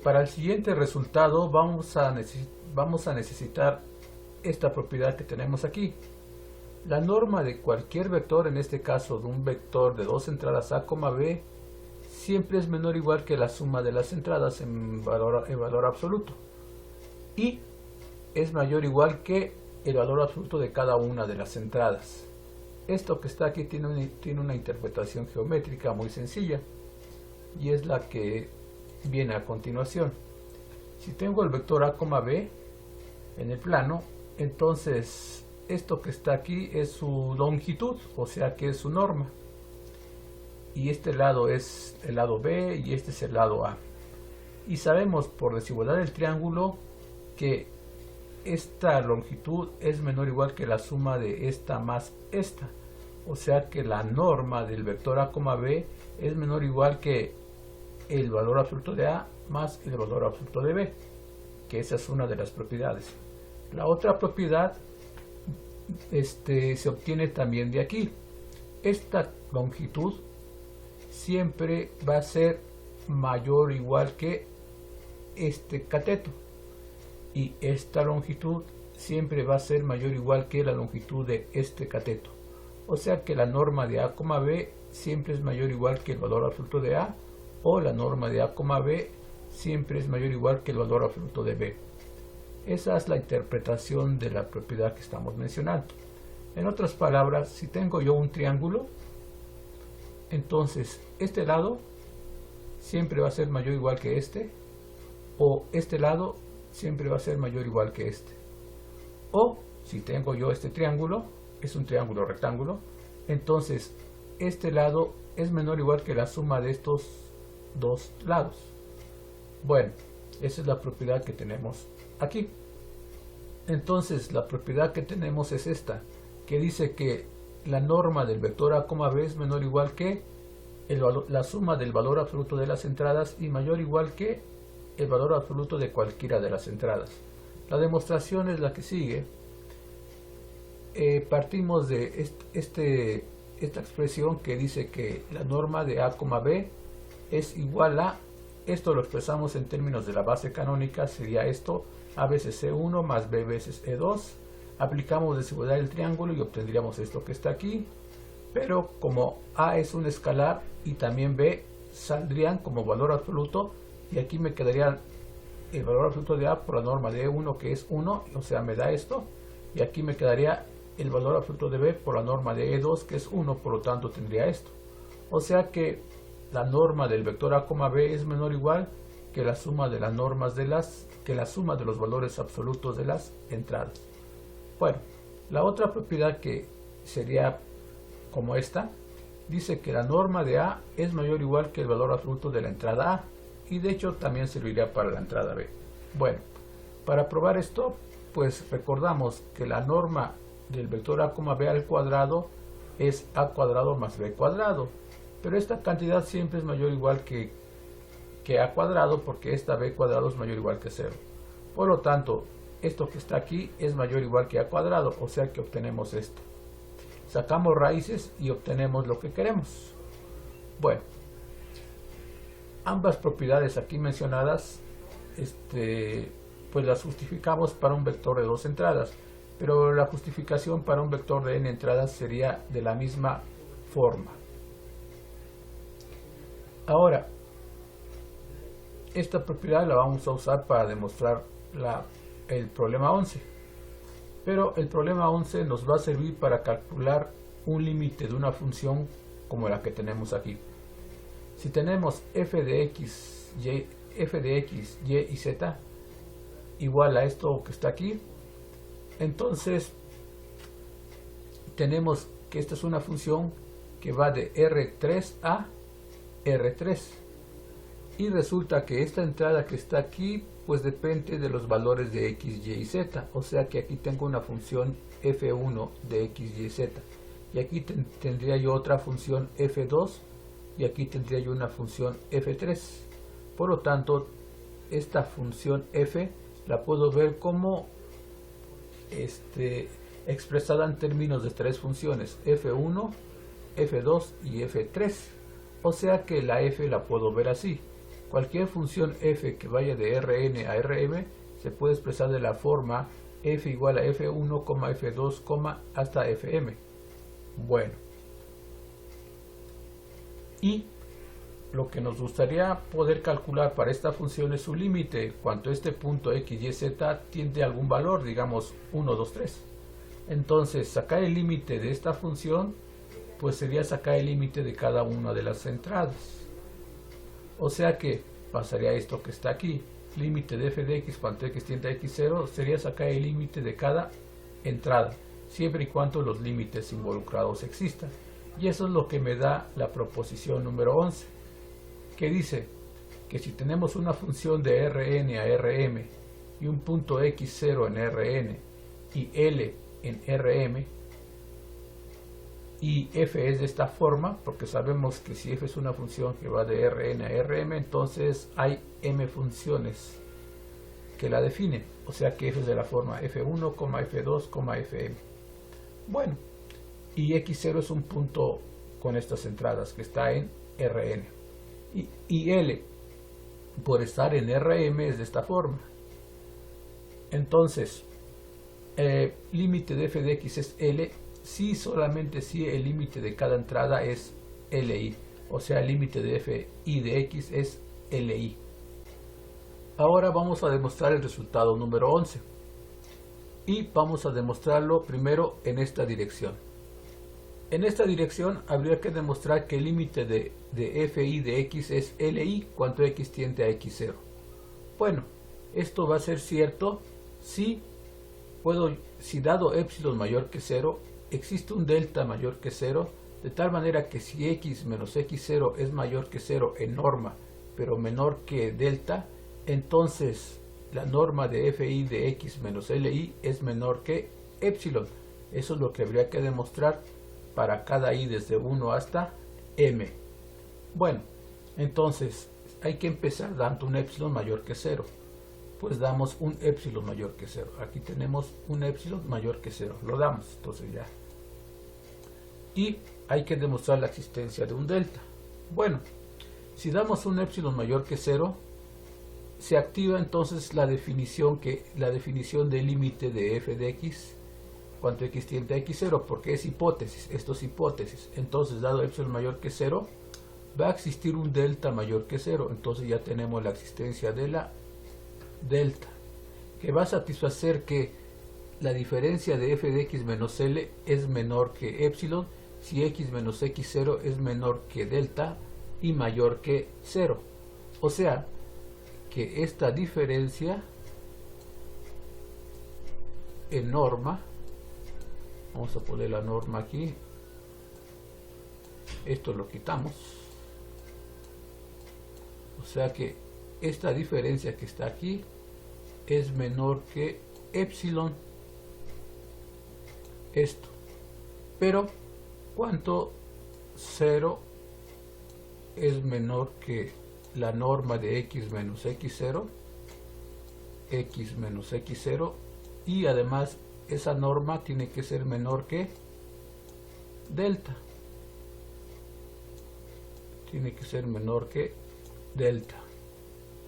Para el siguiente resultado vamos a necesitar esta propiedad que tenemos aquí. La norma de cualquier vector, en este caso de un vector de dos entradas a, b, siempre es menor o igual que la suma de las entradas en valor absoluto. Y es mayor o igual que el valor absoluto de cada una de las entradas. Esto que está aquí tiene una interpretación geométrica muy sencilla, y es la que viene a continuación. Si tengo el vector a, b en el plano, entonces esto que está aquí es su longitud, o sea que es su norma. Y este lado es el lado b y este es el lado a. Y sabemos por desigualdad del triángulo que esta longitud es menor o igual que la suma de esta más esta. O sea que la norma del vector a, b es menor o igual que el valor absoluto de a más el valor absoluto de b, que esa es una de las propiedades. La otra propiedad se obtiene también de aquí. Esta longitud siempre va a ser mayor o igual que este cateto, y esta longitud siempre va a ser mayor o igual que la longitud de este cateto. O sea que la norma de a, b siempre es mayor o igual que el valor absoluto de a, o la norma de a, b siempre es mayor o igual que el valor absoluto de b. Esa es la interpretación de la propiedad que estamos mencionando. En otras palabras, si tengo yo un triángulo, entonces este lado siempre va a ser mayor o igual que este, o este lado siempre va a ser mayor o igual que este. O si tengo yo este triángulo, es un triángulo rectángulo, entonces este lado es menor o igual que la suma de estos dos lados. Bueno, esa es la propiedad que tenemos aquí. Entonces la propiedad que tenemos es esta, que dice que la norma del vector a, b es menor o igual que la suma del valor absoluto de las entradas y mayor o igual que el valor absoluto de cualquiera de las entradas. La demostración es la que sigue. Partimos de esta expresión que dice que la norma de a, b es igual a, esto lo expresamos en términos de la base canónica, sería esto, a veces e1 más b veces e2. Aplicamos desigualdad del triángulo y obtendríamos esto que está aquí, pero como a es un escalar y también b saldrían como valor absoluto, y aquí me quedaría el valor absoluto de a por la norma de e1 que es 1, o sea me da esto, y aquí me quedaría el valor absoluto de b por la norma de e2 que es 1, por lo tanto tendría esto. O sea que la norma del vector a, b es menor o igual que la suma de las normas que la suma de los valores absolutos de las entradas. Bueno, la otra propiedad que sería como esta, dice que la norma de a es mayor o igual que el valor absoluto de la entrada a, y de hecho también serviría para la entrada b. Bueno, para probar esto, pues recordamos que la norma del vector a, b al cuadrado es a cuadrado más b cuadrado, pero esta cantidad siempre es mayor o igual que a cuadrado, porque esta b cuadrado es mayor o igual que 0. Por lo tanto, esto que está aquí es mayor o igual que a cuadrado, o sea que obtenemos esto. Sacamos raíces y obtenemos lo que queremos. Bueno, ambas propiedades aquí mencionadas, pues las justificamos para un vector de dos entradas, pero la justificación para un vector de n entradas sería de la misma forma. Ahora, esta propiedad la vamos a usar para demostrar el problema 11. Pero el problema 11 nos va a servir para calcular un límite de una función como la que tenemos aquí. Si tenemos f de x, y y z igual a esto que está aquí, entonces tenemos que esta es una función que va de R3 a R3. Y resulta que esta entrada que está aquí pues depende de los valores de x, y y z, o sea que aquí tengo una función f1 de x, y z, y aquí tendría yo otra función f2, y aquí tendría yo una función f3. Por lo tanto, esta función f la puedo ver como expresada en términos de tres funciones, f1, f2 y f3, o sea que la f la puedo ver así, cualquier función f que vaya de Rn a Rm se puede expresar de la forma f igual a f1, f2, hasta fm. Bueno, y lo que nos gustaría poder calcular para esta función es su límite, cuando este punto x, y, z tiende a algún valor, digamos 1, 2, 3. Entonces, sacar el límite de esta función, pues sería sacar el límite de cada una de las entradas. O sea que pasaría esto que está aquí, límite de f de x cuando x tiende a x0, sería sacar el límite de cada entrada, siempre y cuando los límites involucrados existan. Y eso es lo que me da la proposición número 11, que dice que si tenemos una función de Rn a Rm y un punto x0 en Rn y L en Rm, y f es de esta forma, porque sabemos que si f es una función que va de Rn a Rm, entonces hay m funciones que la definen, o sea que f es de la forma f1, f2, fm. Bueno, y x0 es un punto con estas entradas que está en Rn, y L por estar en Rm es de esta forma. Entonces límite de f de x es L si solamente si el límite de cada entrada es Li, o sea el límite de f y de x es Li. Ahora vamos a demostrar el resultado número 11 y vamos a demostrarlo primero en esta dirección. En esta dirección habría que demostrar que el límite de fi de x es Li cuando x tiende a x0. Bueno, esto va a ser cierto si dado epsilon mayor que 0, existe un delta mayor que 0, de tal manera que si x menos x0 es mayor que 0 en norma, pero menor que delta, entonces la norma de fi de x menos Li es menor que epsilon. Eso es lo que habría que demostrar para cada i desde 1 hasta m. Bueno, entonces hay que empezar dando un epsilon mayor que 0. Pues damos un epsilon mayor que 0. Aquí tenemos un epsilon mayor que 0. Lo damos, entonces ya. Y hay que demostrar la existencia de un delta. Bueno, si damos un epsilon mayor que 0, se activa entonces la definición del límite de f de x cuando x tiende a x0, porque es hipótesis, esto es hipótesis. Entonces, dado epsilon mayor que 0, va a existir un delta mayor que 0. Entonces ya tenemos la existencia de la delta, que va a satisfacer que la diferencia de f de x menos L es menor que epsilon si x menos x0 es menor que delta y mayor que 0. O sea, que esta diferencia en norma, vamos a poner la norma aquí, esto lo quitamos, o sea que esta diferencia que está aquí es menor que epsilon esto, pero ¿cuánto 0 es menor que la norma de x menos x0? X menos x0, y además esa norma tiene que ser menor que delta, tiene que ser menor que delta,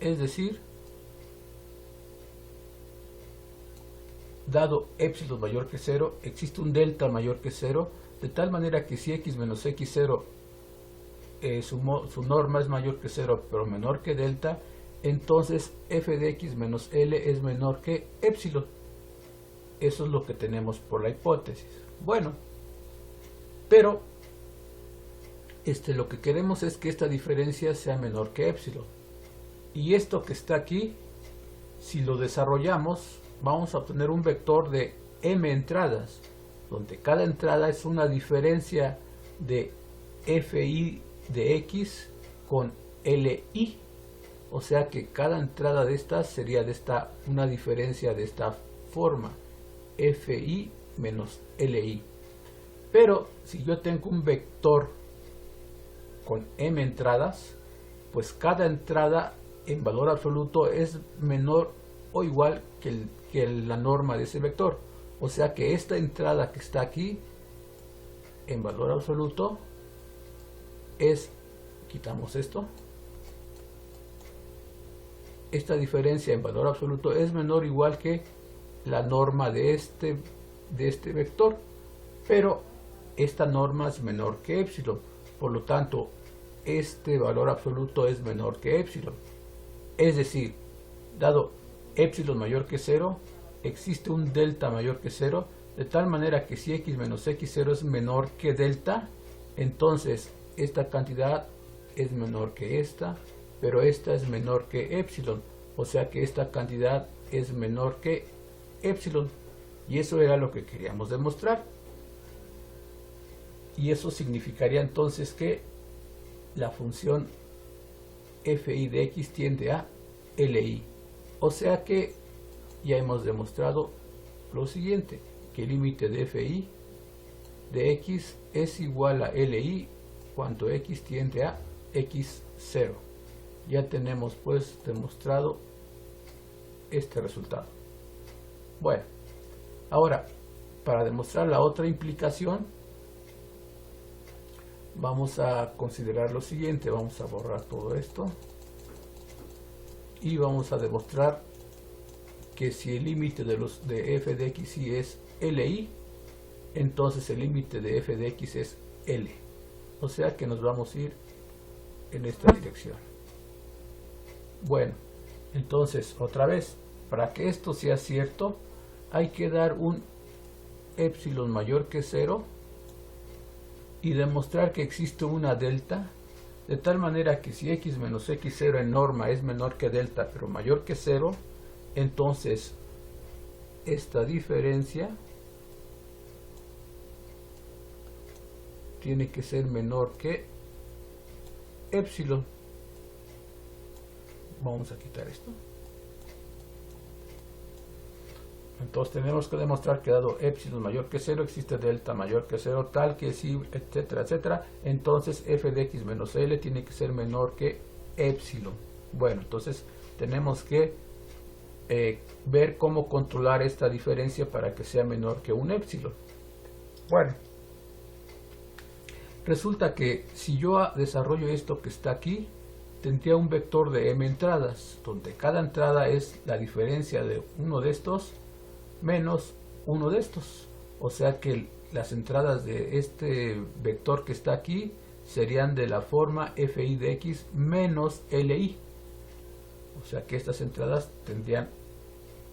es decir, dado epsilon mayor que 0, existe un delta mayor que 0, de tal manera que si x menos x0 su norma es mayor que 0 pero menor que delta, entonces f de x menos L es menor que epsilon. Eso es lo que tenemos por la hipótesis. Bueno, pero lo que queremos es que esta diferencia sea menor que epsilon. Y esto que está aquí, si lo desarrollamos, vamos a obtener un vector de m entradas, donde cada entrada es una diferencia de fi de x con Li. O sea que cada entrada de estas sería una diferencia de esta forma, fi menos Li. Pero si yo tengo un vector con m entradas, pues cada entrada en valor absoluto es menor o igual que la norma de ese vector. O sea que esta entrada que está aquí en valor absoluto es, quitamos esto, esta diferencia en valor absoluto es menor o igual que la norma de este vector, pero esta norma es menor que epsilon, por lo tanto este valor absoluto es menor que epsilon. Es decir, dado epsilon mayor que 0, existe un delta mayor que 0, de tal manera que si x menos x0 es menor que delta, entonces esta cantidad es menor que esta, pero esta es menor que epsilon, o sea que esta cantidad es menor que epsilon, y eso era lo que queríamos demostrar. Y eso significaría entonces que la función fi de x tiende a li, o sea que ya hemos demostrado lo siguiente, que el límite de fi de x es igual a li cuando x tiende a x0. Ya tenemos pues demostrado este resultado. Bueno, ahora para demostrar la otra implicación vamos a considerar lo siguiente. Vamos a borrar todo esto y vamos a demostrar que si el límite de f de x y es li, entonces el límite de f de x es l, o sea que nos vamos a ir en esta dirección. Bueno, entonces otra vez, para que esto sea cierto hay que dar un epsilon mayor que 0 y demostrar que existe una delta, de tal manera que si x menos x0 en norma es menor que delta pero mayor que 0, entonces esta diferencia tiene que ser menor que epsilon. Vamos a quitar esto. Entonces tenemos que demostrar que dado epsilon mayor que 0 existe delta mayor que 0 tal que si, etcétera, etcétera, entonces f de x menos l tiene que ser menor que epsilon. Bueno, entonces tenemos que ver cómo controlar esta diferencia para que sea menor que un epsilon. Bueno, resulta que si yo desarrollo esto que está aquí, tendría un vector de m entradas, donde cada entrada es la diferencia de uno de estos menos uno de estos, o sea que las entradas de este vector que está aquí serían de la forma fi de x menos li, o sea que estas entradas tendrían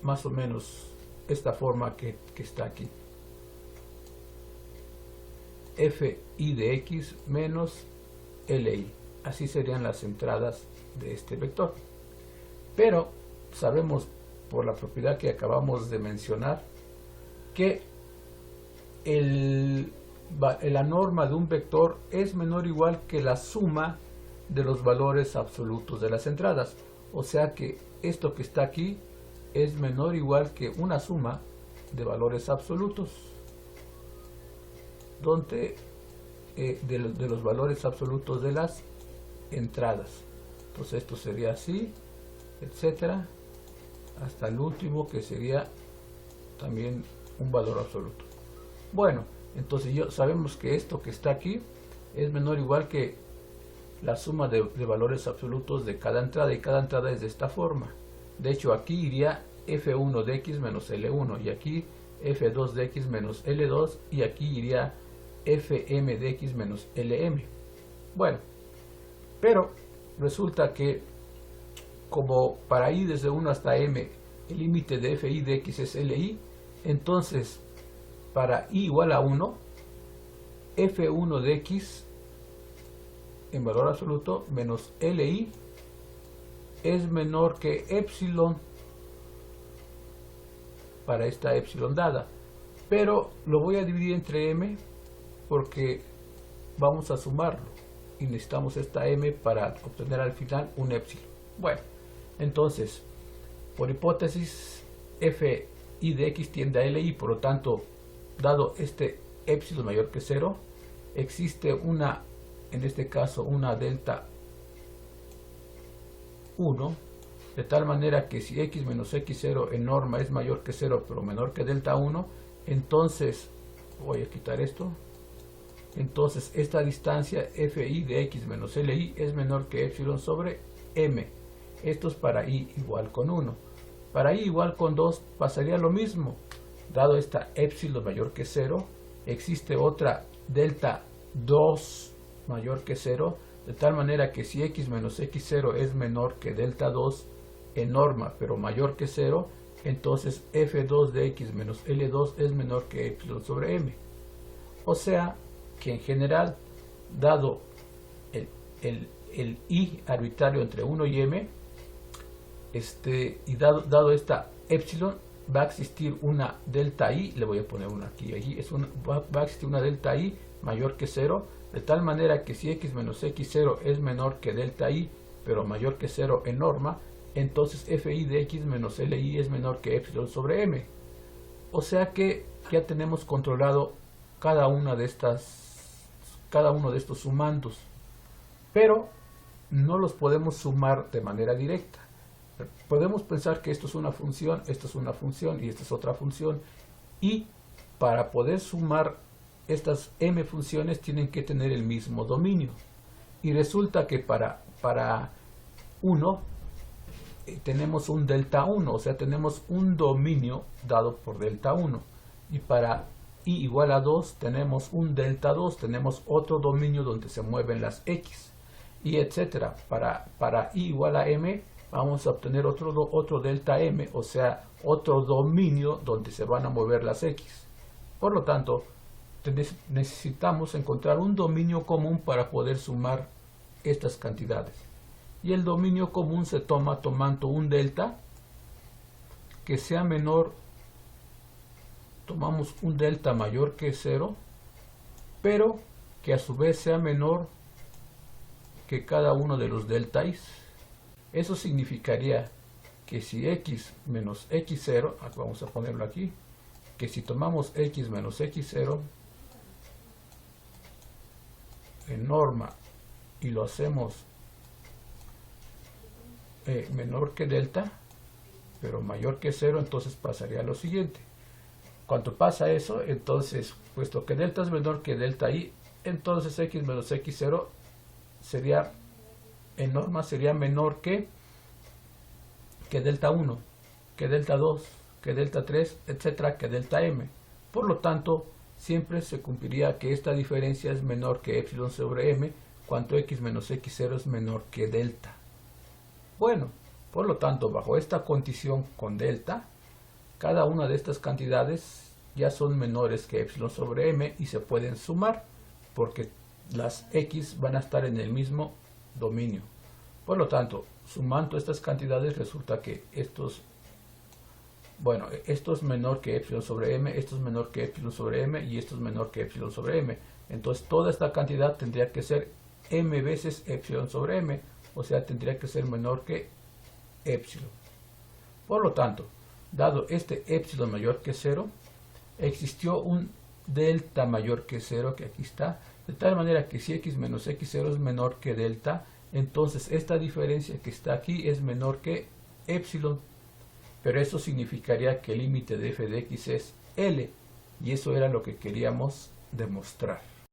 más o menos esta forma que está aquí, fi de x menos li. Así serían las entradas de este vector, pero sabemos por la propiedad que acabamos de mencionar que la norma de un vector es menor o igual que la suma de los valores absolutos de las entradas, o sea que esto que está aquí es menor o igual que una suma de valores absolutos donde de los valores absolutos de las entradas. Entonces esto sería así, etcétera, hasta el último que sería también un valor absoluto. Bueno, entonces sabemos que esto que está aquí es menor o igual que la suma de valores absolutos de cada entrada, y cada entrada es de esta forma. De hecho aquí iría f1 de x menos l1, y aquí f2 de x menos l2, y aquí iría fm de x menos lm. Bueno, pero resulta que como para i desde 1 hasta m el límite de fi de x es li, entonces para i igual a 1, f1 de x en valor absoluto menos li es menor que epsilon para esta epsilon dada, pero lo voy a dividir entre m porque vamos a sumarlo y necesitamos esta m para obtener al final un epsilon. Bueno, entonces por hipótesis fi de x tiende a li, por lo tanto dado este epsilon mayor que 0 existe una, en este caso una delta 1, de tal manera que si x menos x0 en norma es mayor que 0 pero menor que delta 1, entonces voy a quitar esto, entonces esta distancia fi de x menos li es menor que epsilon sobre m. Esto es para i igual con 1. Para i igual con 2 pasaría lo mismo. Dado esta epsilon mayor que 0, existe otra delta 2 mayor que 0, de tal manera que si x menos x0 es menor que delta 2 en norma, pero mayor que 0, entonces f2 de x menos L2 es menor que epsilon sobre m. O sea que en general, dado el i arbitrario entre 1 y m, y dado esta epsilon, va a existir una delta i, le voy a poner una aquí, va a existir una delta i mayor que 0, de tal manera que si x menos x0 es menor que delta i, pero mayor que 0 en norma, entonces fi de x menos li es menor que epsilon sobre m. O sea que ya tenemos controlado cada uno de estos sumandos, pero no los podemos sumar de manera directa. Podemos pensar que esto es una función y esta es otra función, y para poder sumar estas m funciones tienen que tener el mismo dominio, y resulta que para 1 tenemos un delta 1, o sea, tenemos un dominio dado por delta 1, y para i igual a 2 tenemos un delta 2, tenemos otro dominio donde se mueven las x, y etcétera. Para i igual a m vamos a obtener otro delta m, o sea, otro dominio donde se van a mover las x. Por lo tanto, necesitamos encontrar un dominio común para poder sumar estas cantidades. Y el dominio común se toma tomando un delta que sea menor, tomamos un delta mayor que 0, pero que a su vez sea menor que cada uno de los delta i's. Eso significaría que si x menos x0, vamos a ponerlo aquí, que si tomamos x menos x0 en norma y lo hacemos menor que delta, pero mayor que 0, entonces pasaría lo siguiente. Cuando pasa eso, entonces, puesto que delta es menor que delta i, entonces x menos x0 sería, en norma, sería menor que delta 1, que delta 2, que delta 3, etcétera, que delta m. Por lo tanto, siempre se cumpliría que esta diferencia es menor que epsilon sobre m, cuando x menos x0 es menor que delta. Bueno, por lo tanto, bajo esta condición con delta, cada una de estas cantidades ya son menores que epsilon sobre m y se pueden sumar, porque las x van a estar en el mismo dominio. Por lo tanto, sumando estas cantidades resulta que esto es menor que epsilon sobre m, esto es menor que epsilon sobre m y esto es menor que epsilon sobre m. Entonces toda esta cantidad tendría que ser m veces epsilon sobre m, o sea, tendría que ser menor que epsilon. Por lo tanto, dado este epsilon mayor que 0, existió un delta mayor que 0, que aquí está, de tal manera que si x menos x0 es menor que delta, entonces esta diferencia que está aquí es menor que epsilon. Pero eso significaría que el límite de f de x es L, y eso era lo que queríamos demostrar.